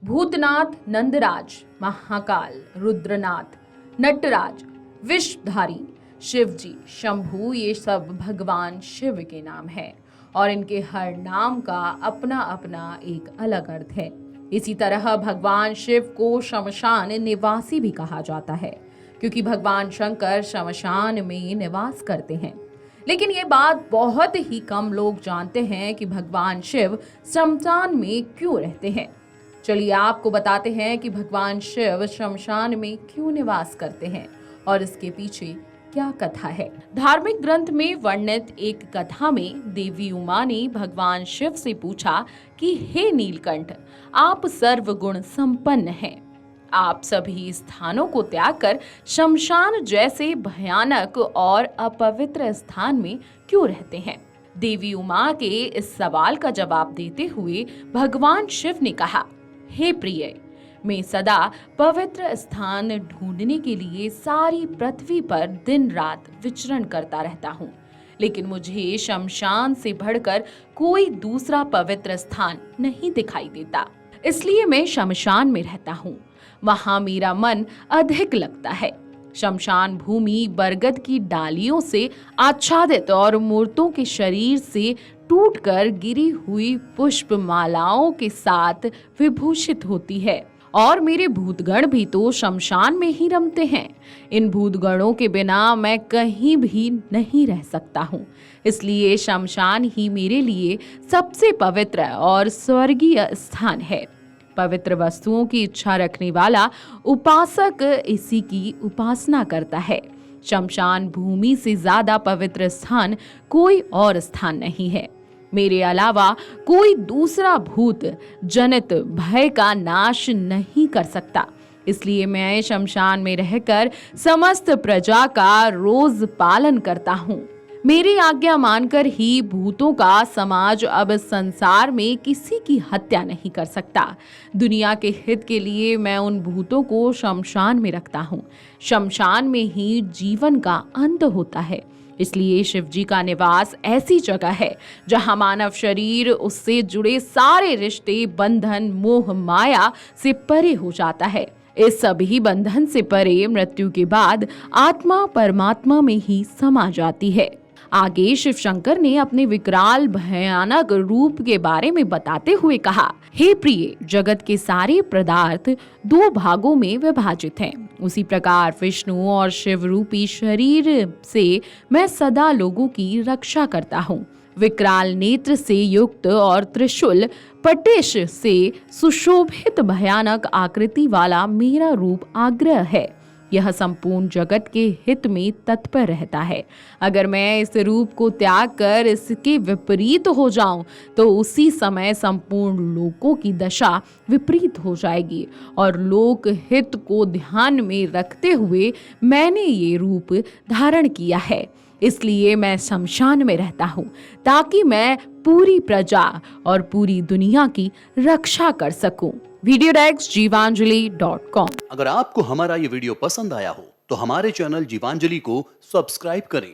भूतनाथ, नंदराज, महाकाल, रुद्रनाथ, नटराज, विषधारी, शिवजी, शंभू, ये सब भगवान शिव के नाम हैं और इनके हर नाम का अपना अपना एक अलग अर्थ है। इसी तरह भगवान शिव को शमशान निवासी भी कहा जाता है क्योंकि भगवान शंकर शमशान में निवास करते हैं। लेकिन ये बात बहुत ही कम लोग जानते हैं कि भगवान शिव शमशान में क्यों रहते हैं। चलिए आपको बताते हैं कि भगवान शिव शमशान में क्यों निवास करते हैं और इसके पीछे क्या कथा है। धार्मिक ग्रंथ में वर्णित एक कथा में देवी उमा ने भगवान शिव से पूछा कि हे नीलकंठ, आप सर्वगुण संपन्न हैं, आप सभी स्थानों को त्याग कर शमशान जैसे भयानक और अपवित्र स्थान में क्यों रहते हैं। देवी उमा के इस सवाल का जवाब देते हुए भगवान शिव ने कहा, हे प्रिय, मैं सदा पवित्र स्थान ढूंढने के लिए सारी पृथ्वी पर दिन रात विचरण करता रहता हूँ, लेकिन मुझे शमशान से बढ़कर कोई दूसरा पवित्र स्थान नहीं दिखाई देता। इसलिए मैं शमशान में रहता हूँ, वहां मेरा मन अधिक लगता है। शमशान भूमि बरगद की डालियों से आच्छादित और मूर्तों के शरीर से टूटकर गिरी हुई पुष्प मालाओं के साथ विभूषित होती है और मेरे भूतगण भी तो शमशान में ही रमते हैं। इन भूतगणों के बिना मैं कहीं भी नहीं रह सकता हूँ, इसलिए शमशान ही मेरे लिए सबसे पवित्र और स्वर्गीय स्थान है। पवित्र वस्तुओं की इच्छा रखने वाला उपासक इसी की उपासना करता है। शमशान भूमि से ज्यादा पवित्र स्थान कोई और स्थान नहीं है। मेरे अलावा कोई दूसरा भूत जनित भय का नाश नहीं कर सकता, इसलिए मैं शमशान में रहकर समस्त प्रजा का रोज पालन करता हूँ। मेरी आज्ञा मानकर ही भूतों का समाज अब संसार में किसी की हत्या नहीं कर सकता। दुनिया के हित के लिए मैं उन भूतों को शमशान में रखता हूँ। शमशान में ही जीवन का अंत होता है, इसलिए शिव जी का निवास ऐसी जगह है जहां मानव शरीर, उससे जुड़े सारे रिश्ते, बंधन, मोह माया से परे हो जाता है। इस सभी बंधन से परे मृत्यु के बाद आत्मा परमात्मा में ही समा जाती है। आगे शिव शंकर ने अपने विकराल भयानक रूप के बारे में बताते हुए कहा, हे प्रिय, जगत के सारे पदार्थ दो भागों में विभाजित हैं। उसी प्रकार विष्णु और शिव रूपी शरीर से मैं सदा लोगों की रक्षा करता हूँ। विकराल नेत्र से युक्त और त्रिशूल पटिश से सुशोभित भयानक आकृति वाला मेरा रूप आग्रह है। यह संपूर्ण जगत के हित में तत्पर रहता है। अगर मैं इस रूप को त्याग कर इसके विपरीत हो जाऊं तो उसी समय संपूर्ण लोकों की दशा विपरीत हो जाएगी और लोक हित को ध्यान में रखते हुए मैंने ये रूप धारण किया है। इसलिए मैं शमशान में रहता हूँ ताकि मैं पूरी प्रजा और पूरी दुनिया की रक्षा कर सकूं। videodex.jivanjali.com। अगर आपको हमारा ये वीडियो पसंद आया हो तो हमारे चैनल जीवांजलि को सब्सक्राइब करें